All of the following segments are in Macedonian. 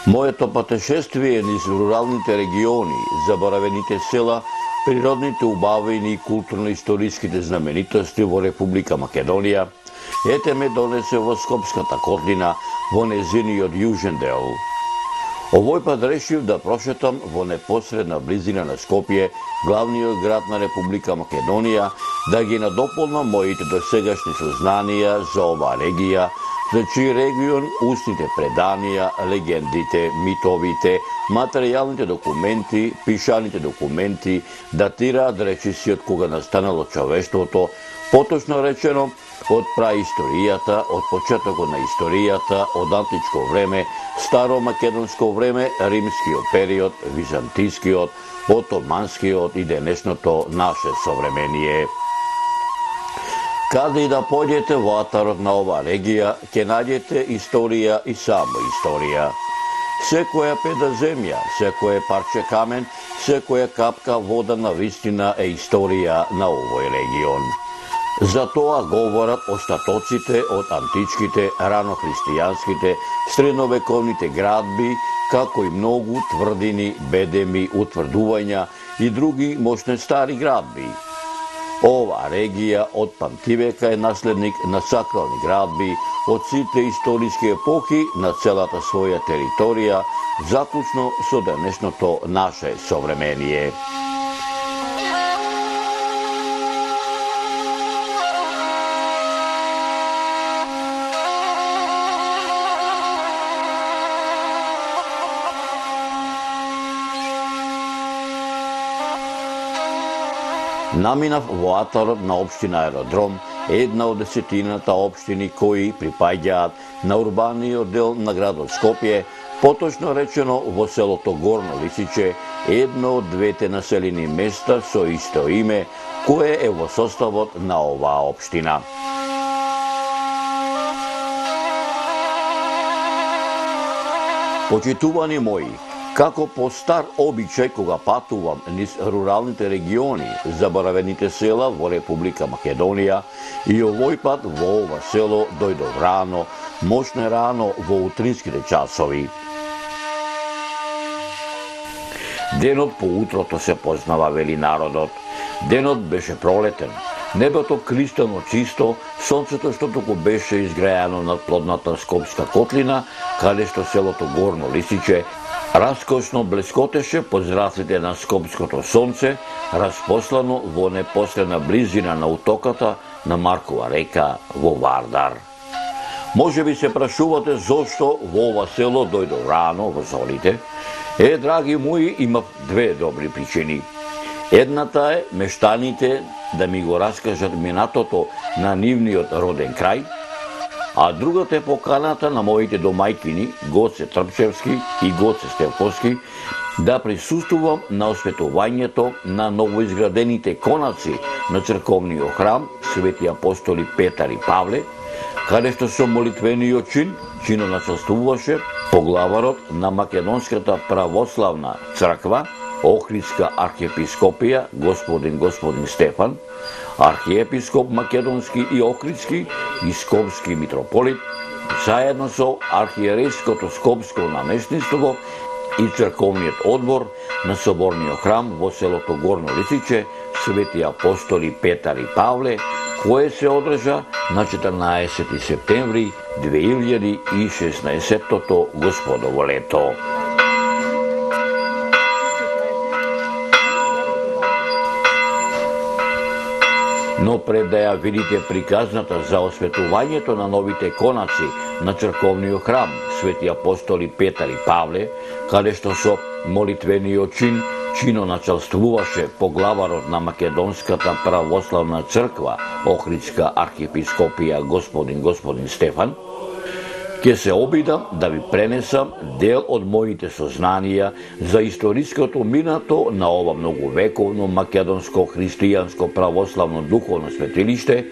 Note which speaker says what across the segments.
Speaker 1: Моето пътешествие низ руралните региони, заборавените села, природните убавини и културно-историските знаменитости во Република Македонија, ете ме донесе во Скопската котлина, во незиниот јужен дел. Овој пат решив да прошетам во непосредна близина на Скопје, главниот град на Република Македонија, да ги надополнам моите досегашни сознанија за оваа регија, за чиј регион устните преданија, легендите, митовите, материјалните документи, пишаните документи датираат речиси од кога настанало човештвото, поточно речено од праисторијата, од почетокот на историјата, од античко време, старомакедонско време, римскиот период, византискиот, отоманскиот и денешното наше современие. Каде и да појдете во атарот на оваа регија, ќе најдете историја и само историја. Секоја педа земја, секое парче камен, секоја капка вода на вистина е историја на овој регион. За тоа говорат остатоците од античките, ранохристијанските, средновековните градби, како и многу тврдини, бедеми, утврдувања и други мощни стари градби. Оваа регија од памтивека е наследник на сакрални градби од сите историски епохи на целата своја територија, заклучно со денешното наше современие. Наминав во атарот на општина Аеродром, една од десетината општини кои припаѓаат на урбаниот дел на градот Скопје, поточно речено во селото Горно Лисиче, едно од двете населени места со исто име, кое е во составот на оваа општина. Почитувани мои, како по стар обичај кога патувам низ руралните региони, заборавените села во Република Македонија, и овој пат во ова село дојдов рано, мощно рано во утринските часови. Денот по утрото се познава, вели народот. Денот беше пролетен. Небото кристално чисто, сонцето што току беше изгрејано над плодната Скопска котлина, каде што селото Горно Лисиче раскошно блескотеше под зраците на скопското сонце, распослано во непосредна близина на утоката на Маркова река во Вардар. Може би се прашувате зошто во ова село дојдов рано во зорите. Драги мои, имав две добри причини. Едната е мештаните да ми го раскажат минатото на нивниот роден крај, а другата е поканата на моите домајкини, Гоце Трпчевски и Гоце Стевковски, да присуствувам на осветувањето на новоизградените конаци на црковниот храм Свети апостоли Петар и Павле, каде што со молитвениот чин чиноначалствуваше поглаварот на Македонската православна црква, Охридска архиепископија, господин Стефан, архиепископ македонски и охридски и скопски митрополит, заедно со архиерейското скопско наместниство и црковниот одбор на соборниот храм во селото Горно Лисиче, Свети апостоли Петар и Павле, кое се одржа на 14 септември 2016 господово лето. Но пред да ја видите приказната за осветувањето на новите конаци на црковниот храм Свети апостоли Петар и Павле, каде што со молитвениот чин чиноначалствуваше поглаварот на Македонската православна црква, Охридска архиепископија господин Стефан, ќе се обидам да ви пренесам дел од моите сознанија за историското минато на ова многовековно македонско христијанско православно духовно светилиште,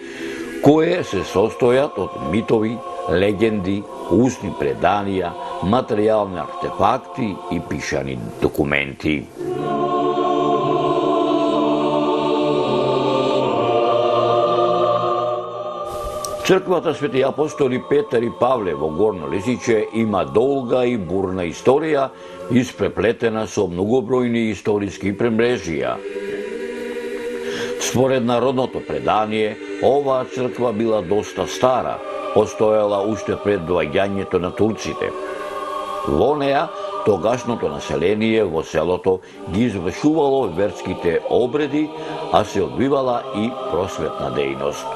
Speaker 1: кое се состојат од митови, легенди, устни преданија, материјални артефакти и пишани документи. Crkvата Свети апостоли Петар и Павле во Горно Лисиче има долга и бурна историја, испреплетена со многобројни историски премрежија. Според народното предание, оваа црква била доста стара, постоела уште пред доаѓањето на турците. Во неа, тогашното население во селото ги извршувало верските обреди, а се одбивала и просветна дејност.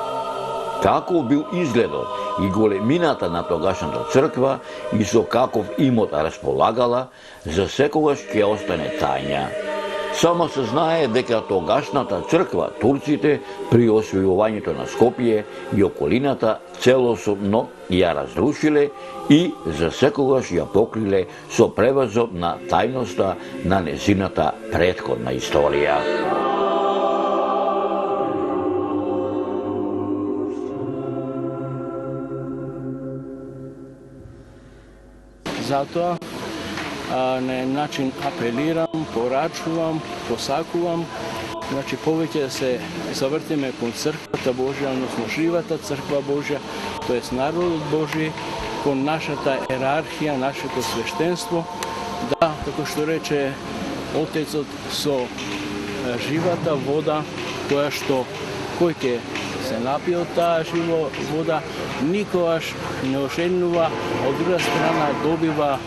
Speaker 1: Како бил изгледот и големината на тогашната црква и со каков имот располагала, за секогаш ќе остане тајна. Само се знае дека тогашната црква турците при освојувањето на Скопје и околината целосно ја разрушиле и за секогаш ја покриле со превазот на тајноста на незината претходна историја.
Speaker 2: Затоа на еден начин апелирам, порачувам, посакувам, значи повеќе да се завртиме кон црквата Божја, односно живата црква Божја, тоест народот Божји, кон нашата ерархија, нашето свештенство, да, како што рече Отецот, со живата вода, која што кој ќе се напие од таа жива вода, никогаш не ошенува, а од друга страна добива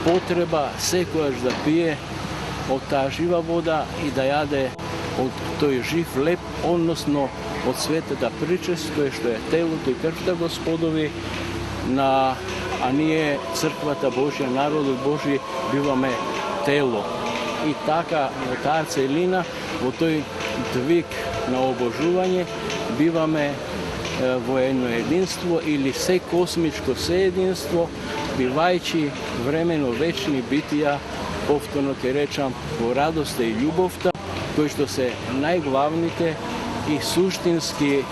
Speaker 2: потреба секојаш да пие од таа жива вода и да јаде од тој жив леп, односно од светата причест, кој што е телото и крвта Господови, а ние, црквата Божја, народот Божи, биваме тело. И така, во таа целина, во тој двиг на обожување, биваме во едно единство или се космичко се единство, бивајќи времено вечни битија, повторно ќе речам, во радоста и љубовта, кои што се најглавните и суштински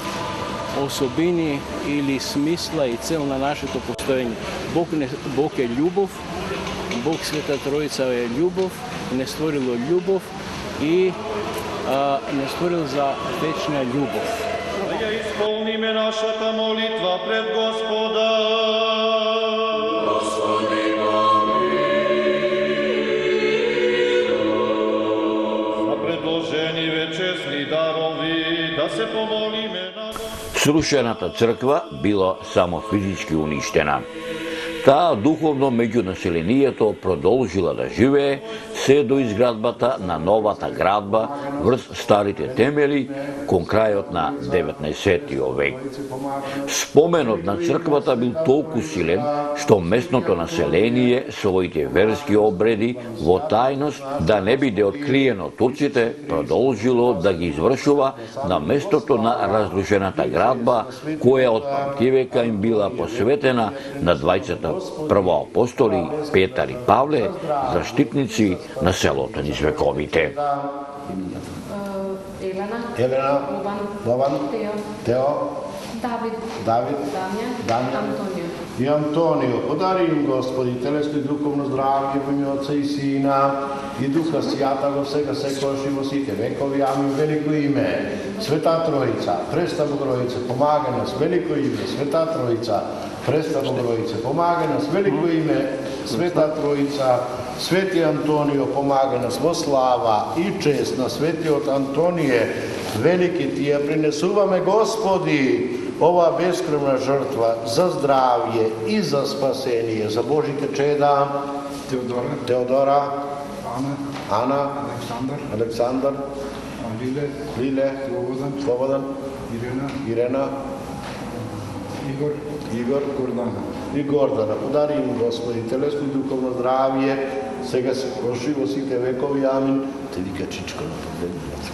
Speaker 2: особини или смисла и цел на нашето постоење. Бог е љубов, Бог Света Троица е љубов, не створило љубов и не створил за вечна љубов.
Speaker 3: Да ја исполниме нашата молитва пред Господа. Господи, за предложени вечесни дарови, да се помолиме на Господа.
Speaker 1: Срушената црква била само физички уништена. Таа духовно меѓу населението продолжила да живее се до изградбата на новата градба врз старите темели кон крајот на 19. век. Споменот на црквата бил толку силен што местното население своите верски обреди во тајност да не биде откриено турците продолжило да ги извршува на местото на разрушената градба која од памтивека им била посветена на двајцата првоапостоли Петар и Павле, заштитници на селото низ вековите.
Speaker 4: Елена, Бобан, Тео, Давид, Дамјан и Антонио. Подари им, Господи, телесно и духовно здравје во име Отца и Сина и Духа Свјата во сега секојаш и во сите векови. Амин. Велико име, Света Троица, Преста Богородице, помага нас. Велико име, Света Троица, Преста Богородице, помага нас. Велико име, Света Троица, Свети Антонио, помага нас во слава и чест на светиот Антонije. Велики ти ја принесуваме, Господи, ова бескрвна жртва за здравје и за спасение, за Божите чеда, Теодора, Ана, Александар, Лиле, Слободан, Ирена, Игор и Гордана. Подари им, Господи, телесно и духовно здравје, сега се проши во сите векови. Амин. Те вика чичко на победница.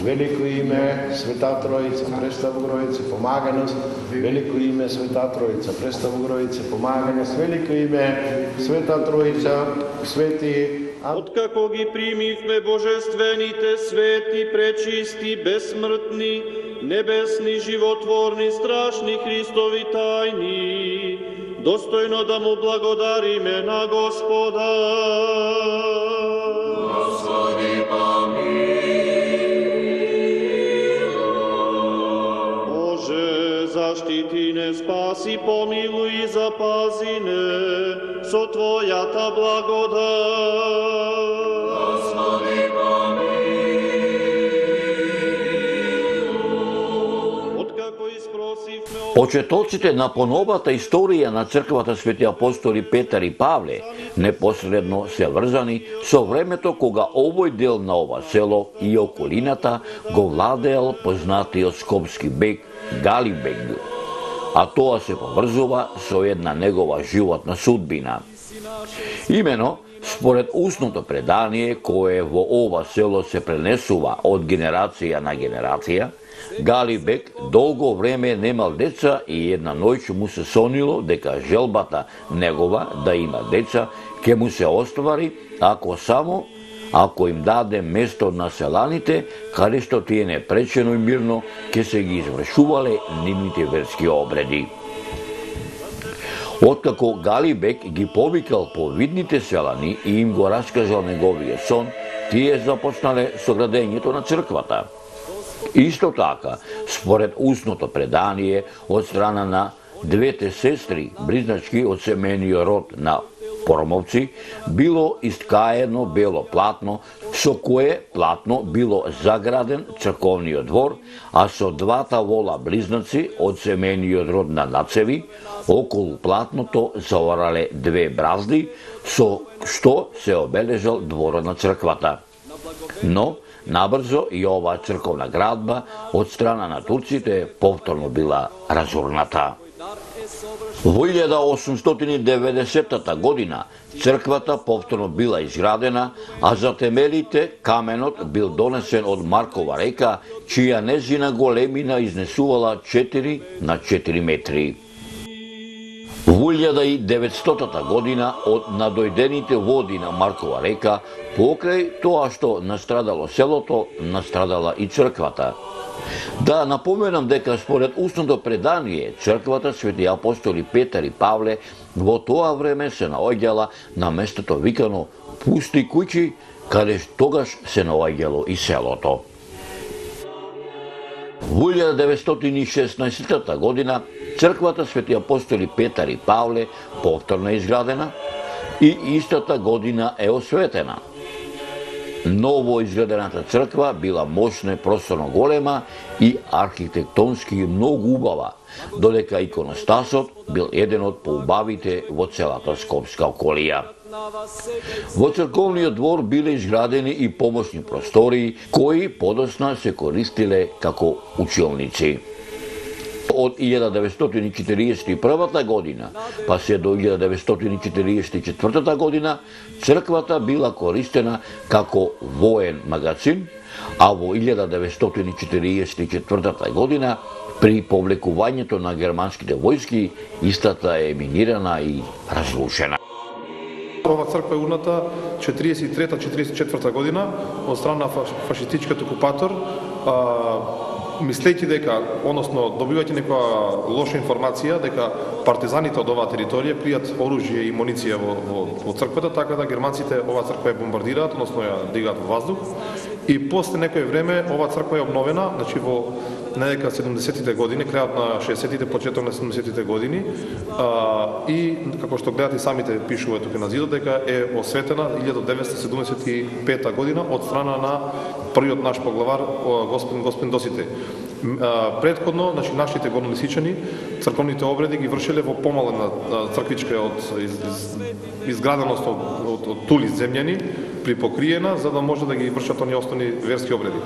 Speaker 4: Велико име, Света Троица, Преста Богородице, помага нас. Велико име, Света Троица, Преста Богородице, помага нас. Велико име, Света Троица, Свети.
Speaker 3: Откако ги примивме божествените, свети, пречисти, безсмртни, небесни, животворни, страшни Христови тајни, достојно да му благодариме на Господа. Господи, помилуј. Боже, заштити спаси, помилуй и запази не со Твојата благодат. Господи,
Speaker 1: Почетоците на поновата историја на црквата Свети апостоли Петар и Павле непосредно се врзани со времето кога овој дел на ова село и околината го владеел познатиот скопски бег Галибег, а тоа се поврзува со една негова животна судбина. Имено, според устното предание кое во ова село се пренесува од генерација на генерација, Галибег долго време немал деца и една ноќ му се сонило дека желбата негова да има деца ќе му се оствари ако им даде место на селаните, каде што тие непречено и мирно ќе се ги извршувале нивните верски обреди. Откако Галибег ги повикал по видните селани и им го раскажал неговиот сон, тие започнале со градењето на црквата. Исто така, според устното предание од страна на двете сестри, близначки од семејниот род на Пормовци, било искаено бело платно, со кое платно било заграден црковниот двор, а со двата вола близнаци од семејниот род на Нацеви, околу платното заорале две бразди, со што се обележал дворот на црквата. Но, набрзо и оваа црковна градба од страна на турците повторно била разурната. Во 1890 година црквата повторно била изградена, а за темелите каменот бил донесен од Маркова река, чија незина големина изнесувала 4 на 4 метри. Во 1900 година од надојдените води на Маркова река, покрај тоа што настрадало селото, настрадала и црквата. Да напоменам дека според устното предание, црквата Свети апостоли Петар и Павле во тоа време се наоѓала на местото викано Пусти куќи, каде тогаш се наоѓало и селото. Во 1916 година црквата Свети апостоли Петар и Павле повторно изградена и истата година е осветена. Ново изградената црква била мощна и просторно голема и архитектонски многу убава, додека иконостасот бил еден од поубавите во целата скопска околија. Во црковниот двор биле изградени и помошни простории, кои подосна се користиле како училници. Од 1941 година па се до 1944 година црквата била користена како воен магазин, а во 1944 година при повлекувањето на германските војски истата е минирана и разрушена.
Speaker 5: Ова црква е урната 43-44 година од страна на фашистичкиот окупатор, мислејќи дека, односно добивајќи некоја лоша информација дека партизаните од оваа територија кријат оружје и муниција во црквата, така да германците оваа црква ја бомбардираат, односно ја дигаат во воздух. И после некој време оваа црква е обновена, значи во недека 70-тите години, крајот на 60-тите, почеток на 70-тите години, и како што гледате самите пишува тука на зидот дека е осветена 1975 година од страна на првиот наш поглавар господин Досите. Претходно, значи нашите горнолисичани црковните обреди ги вршеле во помалена црквичка од изграденост од тули земјани припокриена, за да може да ги вршат оние основни верски обреди.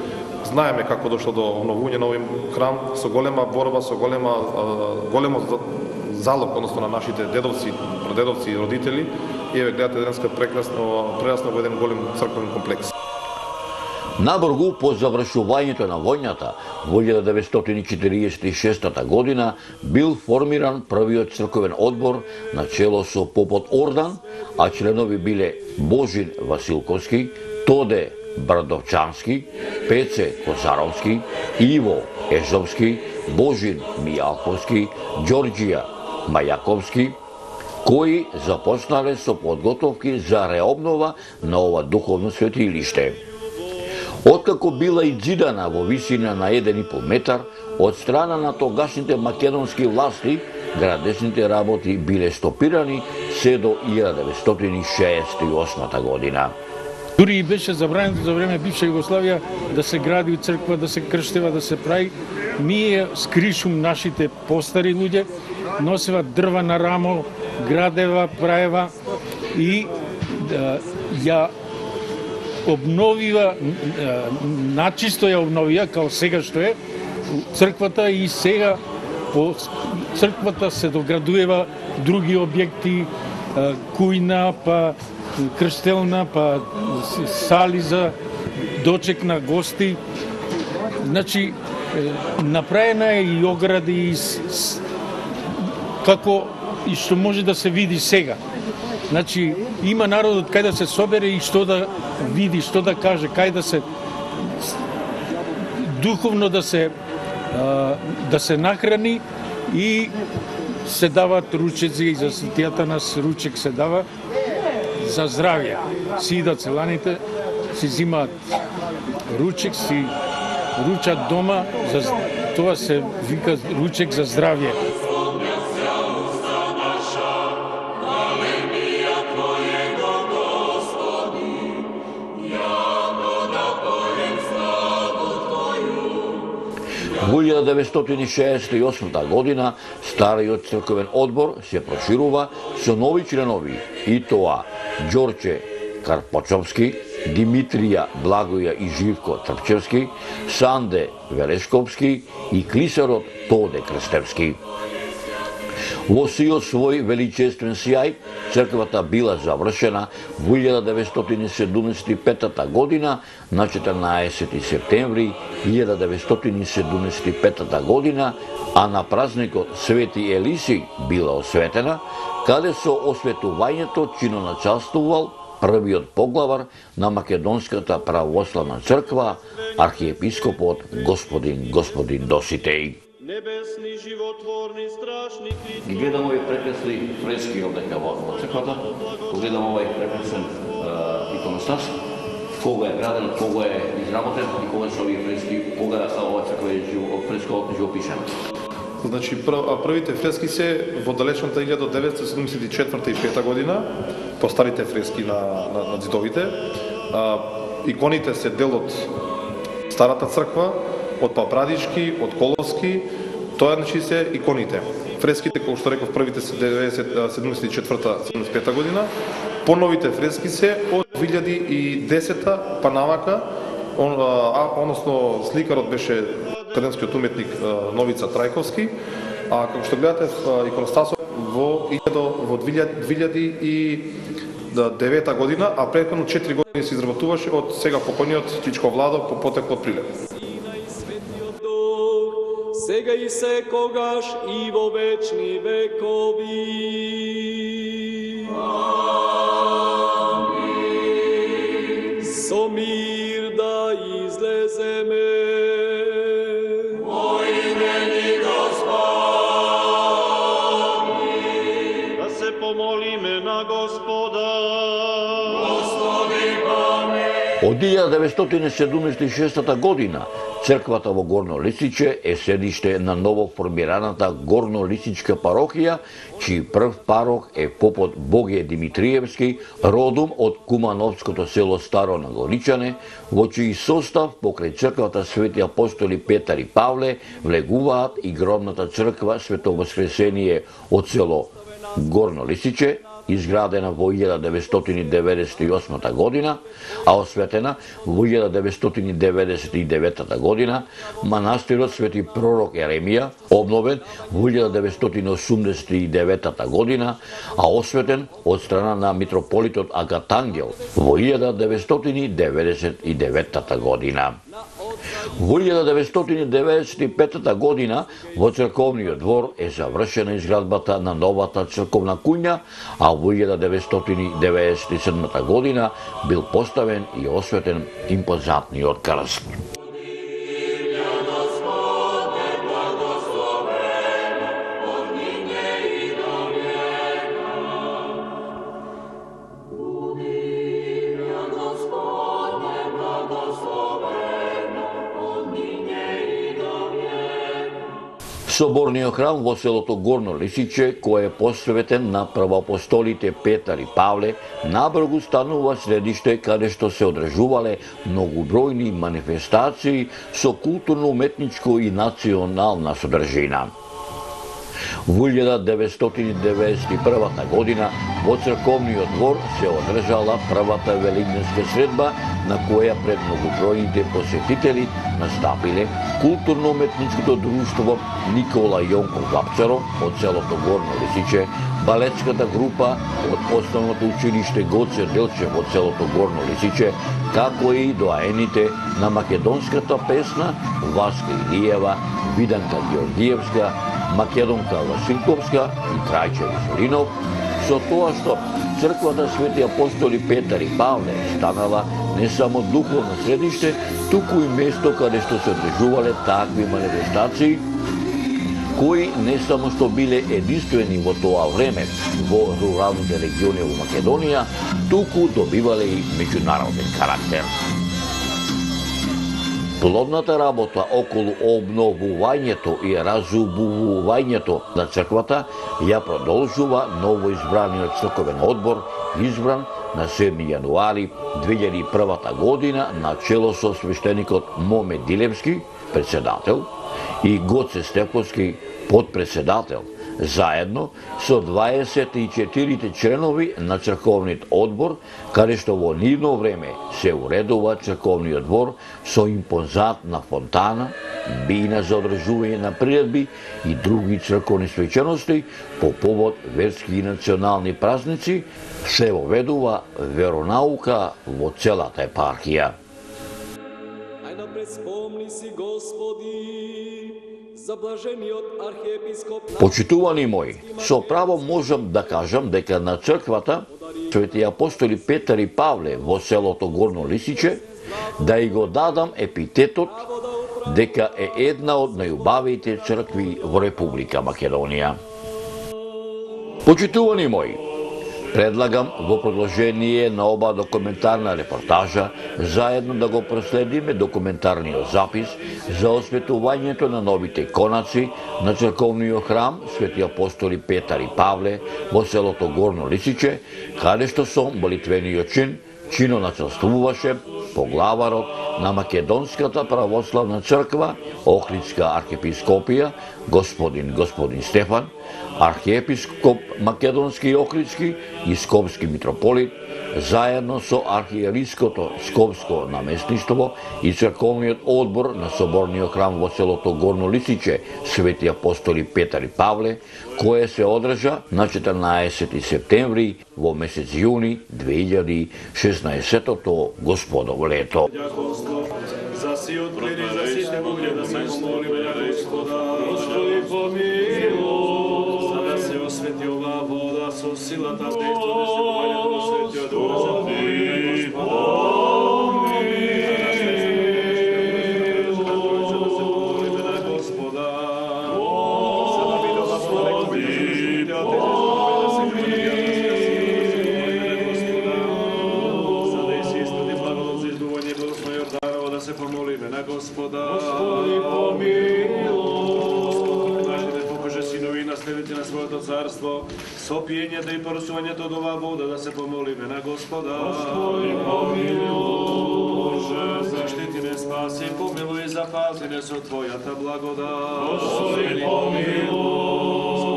Speaker 5: Знаеме како дошло до обновување на овој храм со голема борба, со големо залог, односно на нашите дедовци, прадедовци и родители. И еве гледате денеска прекрасно во еден голем црковен комплекс.
Speaker 1: Набргу по завршувањето на војната во 1946 година бил формиран првиот црковен одбор на чело со попот Ордан, а членови биле Божин Василковски, Тоде Брадовчански, Пеце Козаровски, Иво Ежовски, Божин Мијалковски, Ѓорѓија Мајаковски, кои започнале со подготовки за реобнова на ова духовно светилиште. Откако била изидана во висина на 1,5 метар од страна на тогашните македонски власти, градесните работи биле стопирани се до 1968 година.
Speaker 6: Дури и беше забрането за време бивша Југославија да се гради црква, да се крштева, да се прави. Ние скришум нашите постари луѓе носева дрва на рамо, градева, праева и ја обновива, начисто ја обновија, као сега што е, црквата и сега по црквата се доградуева други објекти, кујна, па крштелна, па сали за дочек на гости. Значи, направена е и огради, и како и што може да се види сега. Значи, има народот кај да се собере и што да види, што да каже, кај да се духовно да се нахрани и се дават ручеци и за ситијата нас ручек се дава за здравје. Си идат селаните, си зимаат ручек, си ручат дома, за тоа се вика ручек за здравје.
Speaker 1: Во 1968 година стариот црковен одбор се проширува со нови членови, и тоа Ѓорче Карпачовски, Димитрија Благоја и Живко Трпчевски, Санде Велешковски и клисарот Тоде Крстевски. Во сиот свој величествен сјај, црквата била завршена во 1975 година на 14 септември 1975 година, а на празникот Свети Елиси била осветена, каде со осветувањето чиноначалствувал првиот поглавар на Македонската православна црква, архиепископот господин Доситеј.
Speaker 3: Небесни, животворни, страшни крити.
Speaker 1: Ги гледам овие прекрасни фрески овдека во црквата, гледам овој прекрасен иконостас, кога е граден, кога е изработен и кога се овие фрески, кога ова црква е фреско живопишена.
Speaker 5: Значи, првите фрески се во далечната 1974 и 5 година, по старите фрески на зидовите. Иконите се дел од старата црква, од Папрадички, од Коловски, тоа значи се иконите. Фреските, како што реков, првите се 74-75 година, поновите фрески се од 2010 па навака, односно сликарот беше каденскиот уметник Новица Трајковски, а како што гледате иконостасот во 2009 година, а претходно 4 години се изработуваше од сега покојниот Чичко Владо по потеклот прилеп.
Speaker 7: Сега и секогаш и во вечни векови. Амин. Со мир да излеземе. Во имени Господи.
Speaker 3: Да се помолиме на Господа.
Speaker 7: Господи помилуј.
Speaker 1: Од 1976 година црквата во Горно Лисиче е седиште на новоформираната Горно Лисичка парохија, чиј прв парох е попот Богје Димитриевски, родом од кумановското село Старо Нагоричане, во чиј состав покрај црквата Свети апостоли Петар и Павле влегуваат и гробната црква Свето Воскресение од село Горно Лисиче, изградена во 1998 година, а осветена во 1999 година, манастирот Свети пророк Еремија, обновен во 1989 година, а осветен од страна на митрополитот Агатангел во 1999 година. Во 1995 година во црковниот двор е завршена изградбата на новата црковна куња, а во 1997 година бил поставен и осветен импозантниот крст. Соборниот храм во селото Горно Лисиче, кој е посветен на првоапостолите Петар и Павле, набрзо станува средиште каде што се одржувале многобројни манифестации со културно-уметничко и национална содржина. Во 1991 година во црковниот двор се одржала првата велигненска средба, на која пред многобројните посетители настапиле културно-уметничкото друштво Никола Јонков Вапцаров од селото Горно Лисиче, балетската група од основното училиште Гоце Делчев од селото Горно Лисиче, како и доаените на македонската песна Васка Илиева, Виданка Георгиевска, Македонка Василковска и Крајче Веселинов, со тоа што црквата Свети апостоли Петар и Павле станала не само духовно средиште, туку и место каде што се одржувале такви манифестации, кои не само што биле единствени во тоа време во руралните региони во Македонија, туку добивале и меѓународен карактер. Плодната работа околу обновувањето и разубувувањето на црквата ја продолжува новоизбраниот црковен одбор, избран на 7 јануари 2001 година на чело со свештеникот Моме Дилевски, председател, и Гоце Стефковски, подпредседател, заедно со 24 членови на црковниот одбор, каде што во нивно време се уредува црковниот двор со импозантна фонтана, бина за одржување на приредби и други црковни свечености по повод верски и национални празници, се воведува веронаука во целата епархија.
Speaker 7: Најнапред спомни си, Господи, за блажениот архиепископ.
Speaker 1: Почитувани мои, со право можам да кажам дека на црквата Свети апостоли Петар и Павле во селото Горно Лисиче да и го дадам епитетот дека е една од најубавите цркви во Република Македонија. Почитувани мои, предлагам во продолжение на оба документарна репортажа заедно да го проследиме документарниот запис за осветувањето на новите конаци на црковниот храм Свети апостоли Петар и Павле во селото Горно Лисиче, каде што со молитвениот чин чиноначалствуваше поглаварот на Македонската православна црква, Охридска архиепископија, господин Стефан, архиепископ Македонски и Охридски и Скопски митрополит, заедно со архиериското Скопско наместништво и црковниот одбор на Соборниот храм во селото Горно Лисиче Свети апостоли Петар и Павле, кое се одржа на 14 септември во месец јуни 2016 Господово лето.
Speaker 3: За си отвери, за сите могли да се помолиме на Господа. Господи помилуј, за да се освети оваа вода со силата действото на свечувањето на Светиот Дух. Господи помилуј, за да се помолиме на Господа. За да видова полекови да се за да изистати благодат за издување благословен Јорданова, да се помолиме на Господа. Господи помилуј, нашите Боже синови и наследници на своето царство, со пиењето и порусувањето од оваа вода, да се помолиме на Господа. Господи помилуј, заштити не, спаси, помилуј и запази не со Твојата благодат. Господи помилуј,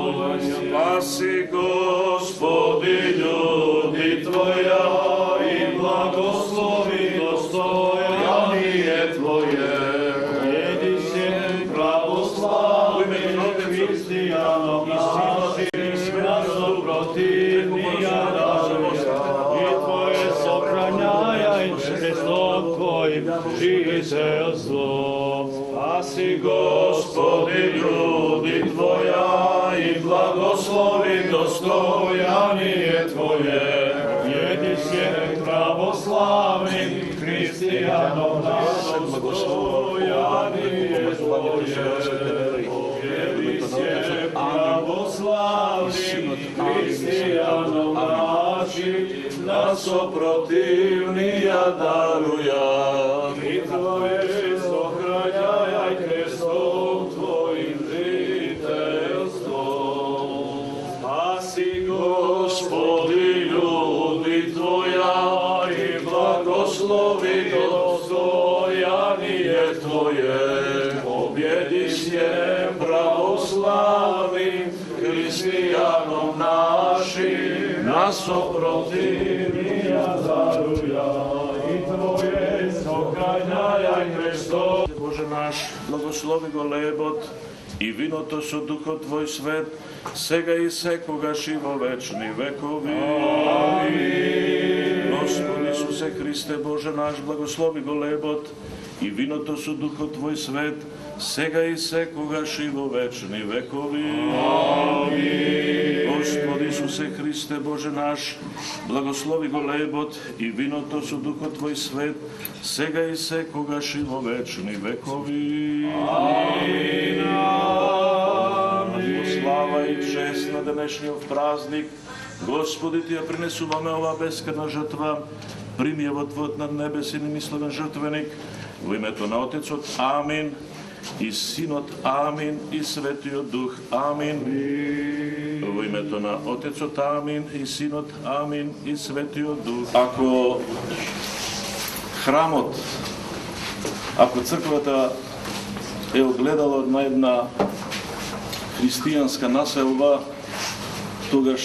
Speaker 3: спаси, Господи, људи Твоја и благослови достојание Твое. Еди се православни христијанов наши, насопротивнија даруја, и Твое сохрањај преслов Твоим жителство. Спаси, Господи, људи Твоја и благослови достојание Твое. Еди се православни христијанов наши, достојание Твое. Еди се православни христијанов наши, насопротивнија даруја. И Твое сохрањај крестом Твоим жителство. blagoslovito stojanije Tvoje, pobjedi sjem pravoslavnim hristijanom našim, nas oprotivnija daruja i Tvoje zoklanjaj Hristo. Bože naš, blagoslovi golebot i vino to su duho Tvoj svet, sega i sekoga živo večni vekovi. Amin. Gospod Isuse Hriste, Bože naš, blagoslovi golebot i vino to su duho Tvoj svet, sega i sekoga živo večni vekovi. Amin. Gospod Isuse Hriste, Bože naš, blagoslovi golebot i vino to su duho Tvoj svet, sega i sekoga živo večni vekovi. Amin. Slava i čest na današnjov praznik. Gospodi Ti ja prinesu vama ova beskrvna žrtva, primi je Tvoj nad nebesini sloven žrtvenik, u ime to na Otecot, amin, i Sinot, amin, i Svetio Duh, amin. U ime to na Otecot, amin, i Sinot, amin, i Svetio Duh. Ako hramot, ako crkvata je ogledalo na jedna hristijanska naselba, togaž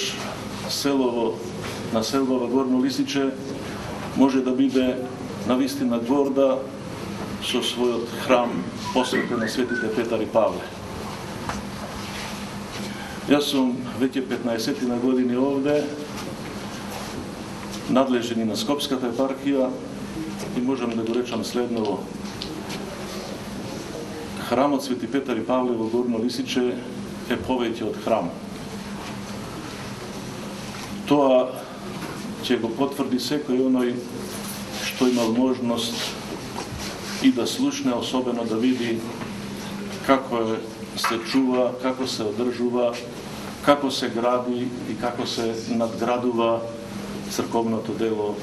Speaker 3: selovo, naselbava Gornjo Lisiče, može da bide navistina gorda so svoj hram posvetio na svetite Petar i Pavle. Ja sam već je 15 godini ovde, nadleženi na Skopskata eparhija i možem da go rečam slednovo. Hram od Sveti Petar i Pavle u Gornjo Lisiče je poveće od hrama. To će go potvrdi sekoj onoj što imao možnost i da slušne, osobeno da vidi kako se čuva, kako se održuva, kako se gradi i kako se nadgraduva crkovno to delo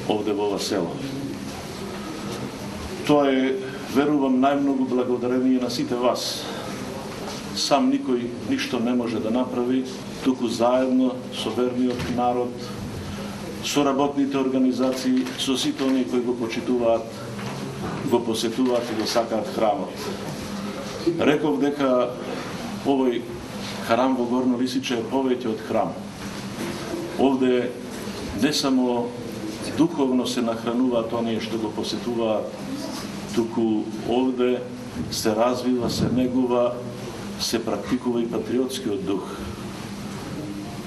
Speaker 3: ovde u ova selo. To je, verujem, najmnogo blagodarenije na site vas. Sam nikoj ništo ne može da napravi, tuku zajedno so verniot narod, so rabotните organizaciji, so sito oni koji go počituvat, go posetuvat i go sakat hramot. Rekov дека ovoj hram во Горно Лисиче je poveće od hrama. Ovde ne samo duhovno se nahranuvat onije što go posetuvat, tuku ovde se razviva, se neguva, se praktikува i patriotskиот дух.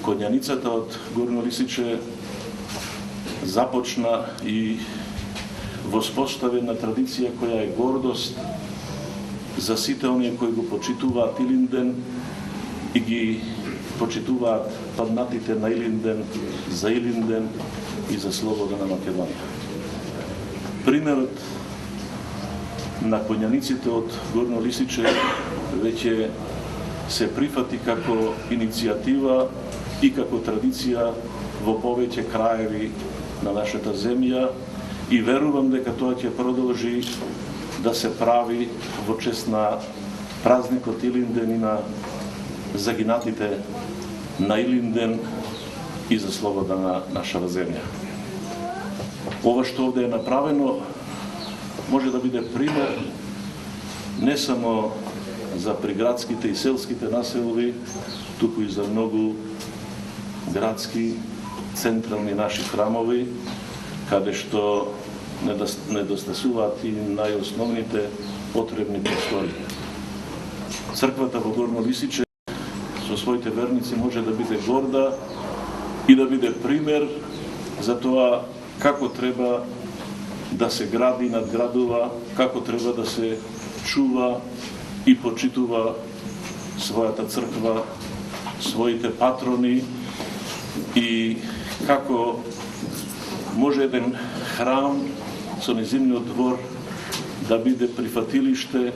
Speaker 3: Konjanicата od Горно Лисиче започна и воспоставена традиција која е гордост за сите оние кои го почитуваат Илинден и ги почитуваат паднатите на Илинден, за Илинден и за слобода на Македонија. Примерот на конјаниците од Горно Лисиче веќе се прифати како иницијатива и како традиција во повеќе краеви на нашата земја и верувам дека тоа ќе продолжи да се прави во чест на празникот Илинден и на загинатите на Илинден и за слобода на нашата земја. Ова што овде е направено може да биде пример не само за приградските и селските населби, туку и за многу градски, централни наши храмови, каде што недостасуваат и најосновните потребни простори. Црквата во Горно Лисиче со своите верници може да биде горда и да биде пример за тоа како треба да се гради, надградува, како треба да се чува и почитува својата црква, своите патрони и како може еден храм со незиниот двор да биде прифатилиште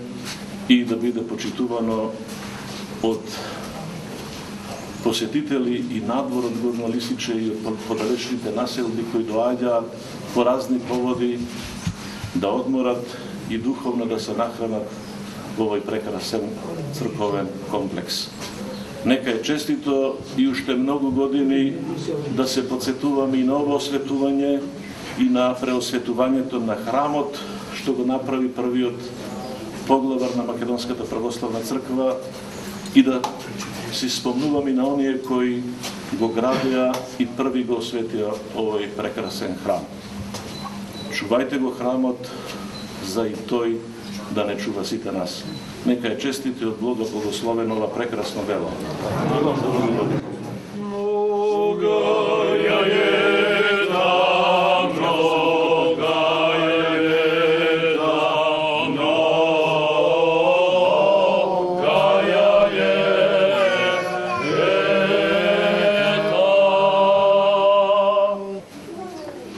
Speaker 3: и да биде почитувано од посетители и надвор од Горно Лисиче и од подалечните населби кои доаѓаат по разни поводи да одморат и духовно да се нахранат во овој прекрасен црковен комплекс. Нека е честито и уште многу години да се подсетуваме и на ово осветување и на преосветувањето на храмот, што го направи првиот поглавар на Македонската православна црква, и да си спомнуваме на оние кои го градија и први го осветија овој прекрасен храм. Чувајте го храмот, за и тој да не чува сите нас. Нека е честит и од Бога благословен ова прекрасно дело.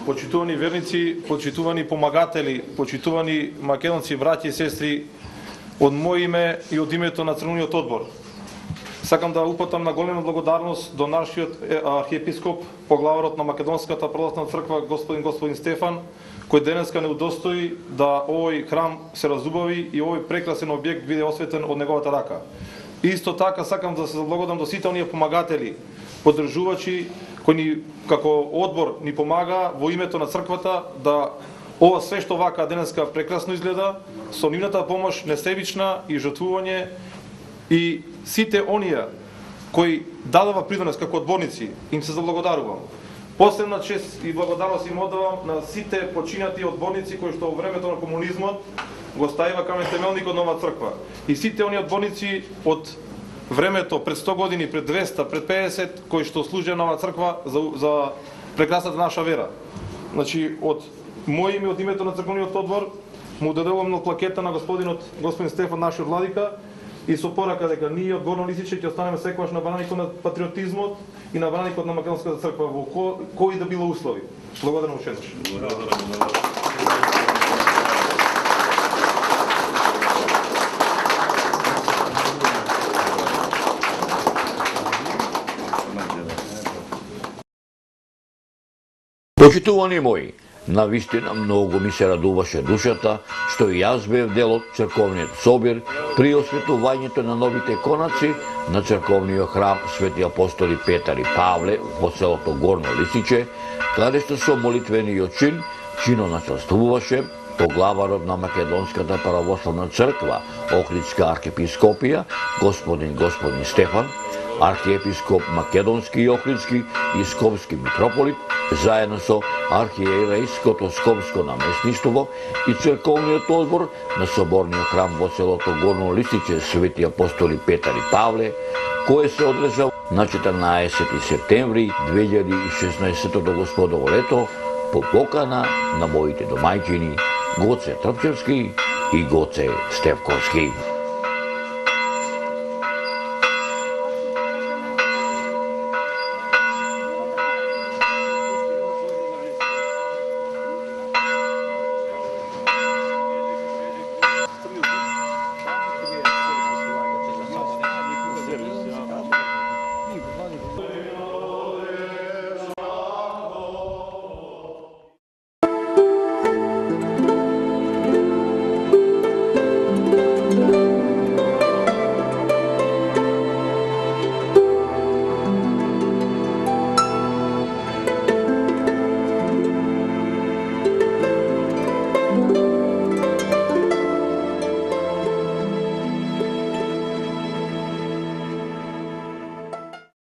Speaker 5: Почитувани верници, почитувани помагатели, почитувани македонци, браќи и сестри, од моје име и од името на Црковниот одбор, сакам да упатам на голема благодарност до нашиот архиепископ, поглаварот на Македонската православна црква, господин Стефан, кој денеска не удостои да овој храм се разубави и овој прекрасен објект биде осветен од неговата рака. Исто така сакам да се заблагодарам до сите оние помагатели, поддржувачи, кои ни како одбор ни помага во името на црквата да ова све што вака денеска прекрасно изгледа, со нивната помош несебична и жртвување, и сите оние кои дадува придонес како одборници, им се заблагодарувам. Посебна чест и благодарност им одавам на сите починати одборници кои што во времето на комунизмот го ставива камен темелникот на оваа црква. И сите оние одборници од времето пред 100 години, пред 200, пред 50, кои што служеа на оваа црква за прекрасната наша вера. Значи, од моје име, од името на црковниот одбор, му доделувам на плакета на господин Стефан, нашиот владика, и со порака дека ние од Горно Лисиче ќе останеме секогаш на браникот на патриотизмот и на браникот на Македонската црква во кои да било услови. Благодарам уште еднаш.
Speaker 1: Почитувани мои, навистина многу ми се радуваше душата што и јас бев дел од црковниот собир при осветувањето на новите конаци на црковниот храм Свети апостоли Петар и Павле во селото Горно Лисиче, каде што со молитвениот чин чиноначествуваше поглаварот на Македонската православна црква, Охридска архиепископија, господин Стефан, архиепископ Македонски и Охридски и Скопски митрополит, заедно со архиерейското скопско наместништво и црковниот одбор на соборниот храм во селото Горно Лисиче Свети апостоли Петар и Павле, кој се одржа на 14 септември 2016 господово лето по покана на моите домајчини Гоце Трпчевски и Гоце Стевковски.